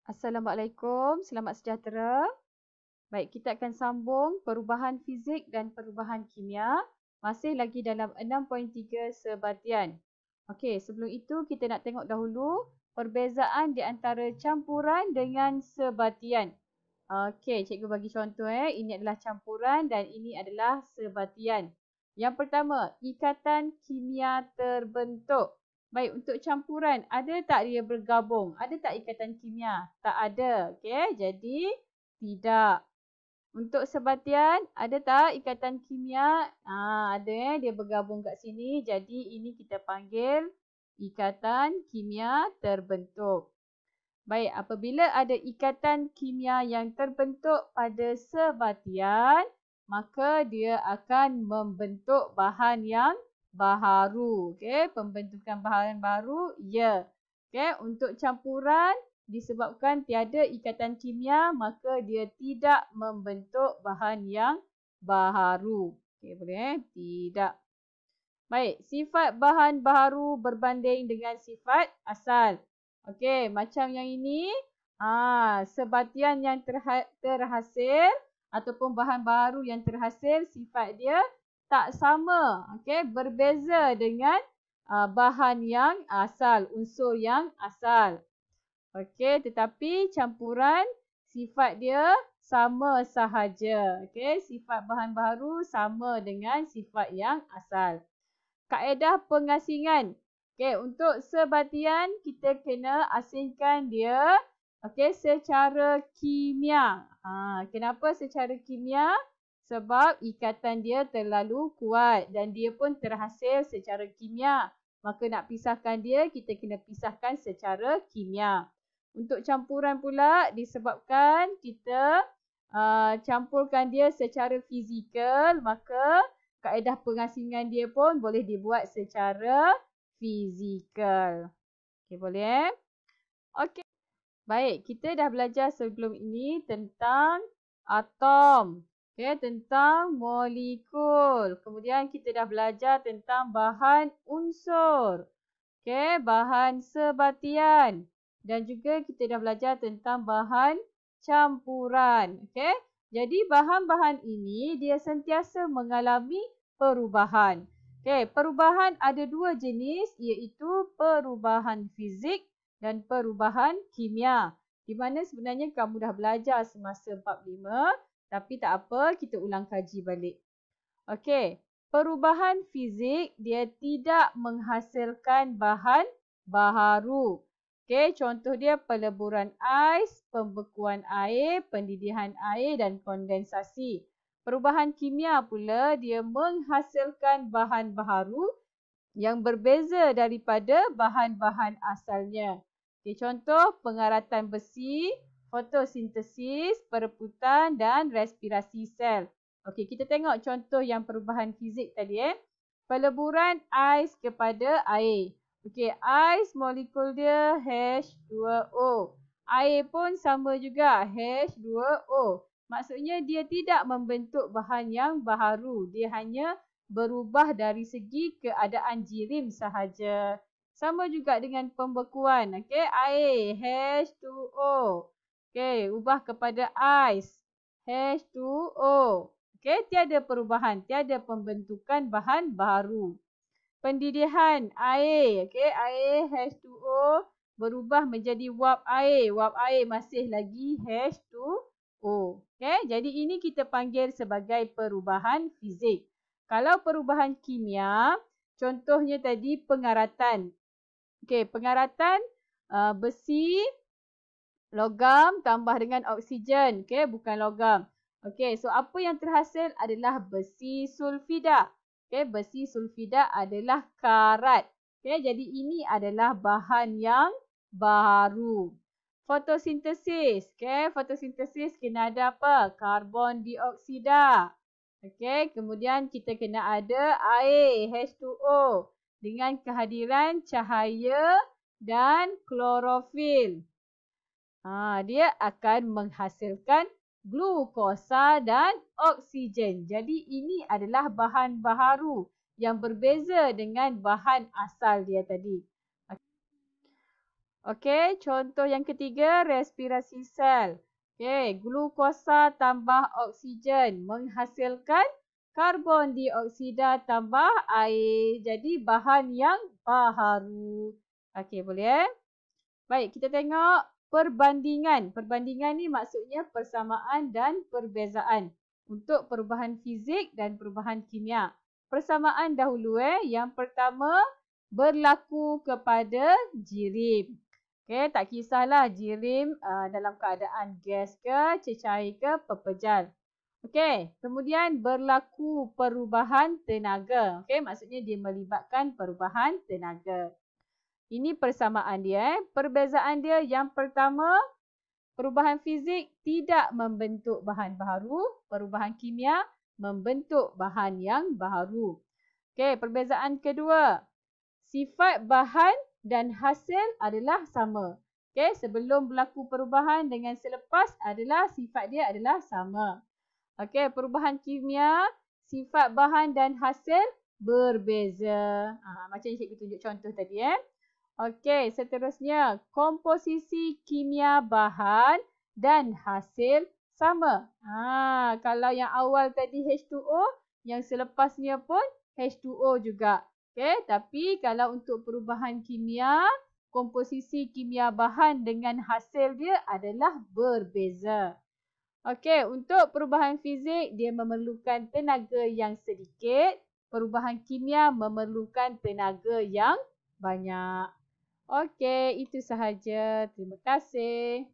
Assalamualaikum, selamat sejahtera. Baik, kita akan sambung perubahan fizik dan perubahan kimia. Masih lagi dalam 6.3 sebatian. Okey, sebelum itu kita nak tengok dahulu perbezaan di antara campuran dengan sebatian. Okey, cikgu bagi contoh. Ini adalah campuran dan ini adalah sebatian. Yang pertama, ikatan kimia terbentuk. Baik, untuk campuran, ada tak dia bergabung? Ada tak ikatan kimia? Tak ada. Okey, jadi tidak. Untuk sebatian, ada tak ikatan kimia? Ada dia bergabung kat sini. Jadi ini kita panggil ikatan kimia terbentuk. Baik, apabila ada ikatan kimia yang terbentuk pada sebatian, maka dia akan membentuk bahan yang baharu. Okey, pembentukan bahan baru, ya. Okey, untuk campuran, disebabkan tiada ikatan kimia, maka dia tidak membentuk bahan yang baharu. Okey, boleh? Tidak. Baik, sifat bahan baharu berbanding dengan sifat asal. Okey, macam yang ini, sebatian yang terhasil ataupun bahan baru yang terhasil, sifat dia tak sama. Okey, berbeza dengan bahan yang asal, unsur yang asal. Okey, tetapi campuran sifat dia sama sahaja. Okey, sifat bahan baru sama dengan sifat yang asal. Kaedah pengasingan. Okey, untuk sebatian kita kena asingkan dia secara kimia. Kenapa secara kimia? Sebab ikatan dia terlalu kuat dan dia pun terhasil secara kimia. Maka nak pisahkan dia, kita kena pisahkan secara kimia. Untuk campuran pula, disebabkan kita campurkan dia secara fizikal, maka kaedah pengasingan dia pun boleh dibuat secara fizikal. Okey, boleh? Okey. Baik, kita dah belajar sebelum ini tentang atom. Okey, tentang molekul. Kemudian kita dah belajar tentang bahan unsur. Okey, bahan sebatian. Dan juga kita dah belajar tentang bahan campuran. Okey. Jadi bahan-bahan ini dia sentiasa mengalami perubahan. Okey, perubahan ada dua jenis, iaitu perubahan fizik dan perubahan kimia. Di mana sebenarnya kamu dah belajar semasa 45, tapi tak apa, kita ulang kaji balik. Okey, perubahan fizik dia tidak menghasilkan bahan baharu. Okey, contoh dia peleburan ais, pembekuan air, pendidihan air dan kondensasi. Perubahan kimia pula dia menghasilkan bahan baharu yang berbeza daripada bahan-bahan asalnya. Okey, contoh pengaratan besi, fotosintesis, perebutan dan respirasi sel. Okey, kita tengok contoh yang perubahan fizik tadi. Peleburan ais kepada air. Okey, ais molekul dia H2O. Air pun sama juga H2O. Maksudnya dia tidak membentuk bahan yang baharu. Dia hanya berubah dari segi keadaan jirim sahaja. Sama juga dengan pembekuan. Okey, air H2O. Okey, ubah kepada ais H2O. Okey, tiada perubahan, tiada pembentukan bahan baru. Pendidihan air, okey, air H2O berubah menjadi wap air. Wap air masih lagi H2O. Okey, jadi ini kita panggil sebagai perubahan fizik. Kalau perubahan kimia, contohnya tadi pengaratan. Okey, pengaratan besi, logam tambah dengan oksigen. Okey, bukan logam. Okey, so apa yang terhasil adalah besi sulfida. Okey, besi sulfida adalah karat. Okey, jadi ini adalah bahan yang baru. Fotosintesis. Okey, fotosintesis kena ada apa? Karbon dioksida. Okey, kemudian kita kena ada air H2O dengan kehadiran cahaya dan klorofil. Dia akan menghasilkan glukosa dan oksigen. Jadi ini adalah bahan baharu yang berbeza dengan bahan asal dia tadi. Okey, contoh yang ketiga, respirasi sel. Okey, glukosa tambah oksigen menghasilkan karbon dioksida tambah air. Jadi bahan yang baharu. Okey, boleh? Baik, kita tengok perbandingan. Perbandingan ni maksudnya persamaan dan perbezaan untuk perubahan fizik dan perubahan kimia. Persamaan dahulu. Yang pertama, berlaku kepada jirim. Okey, tak kisahlah jirim dalam keadaan gas ke, cecair ke, pepejal. Okey, kemudian berlaku perubahan tenaga. Okey, maksudnya dia melibatkan perubahan tenaga. Ini persamaan dia. Perbezaan dia yang pertama, perubahan fizik tidak membentuk bahan baharu, perubahan kimia membentuk bahan yang baharu. Okey, perbezaan kedua, sifat bahan dan hasil adalah sama. Okey, sebelum berlaku perubahan dengan selepas adalah sifat dia adalah sama. Okey, perubahan kimia, sifat bahan dan hasil berbeza. Macam yang cikgu tunjuk contoh tadi. Okey, seterusnya komposisi kimia bahan dan hasil sama. Kalau yang awal tadi H2O, yang selepasnya pun H2O juga. Okey, tapi kalau untuk perubahan kimia, komposisi kimia bahan dengan hasil dia adalah berbeza. Okey, untuk perubahan fizik dia memerlukan tenaga yang sedikit, perubahan kimia memerlukan tenaga yang banyak. Okey, itu sahaja. Terima kasih.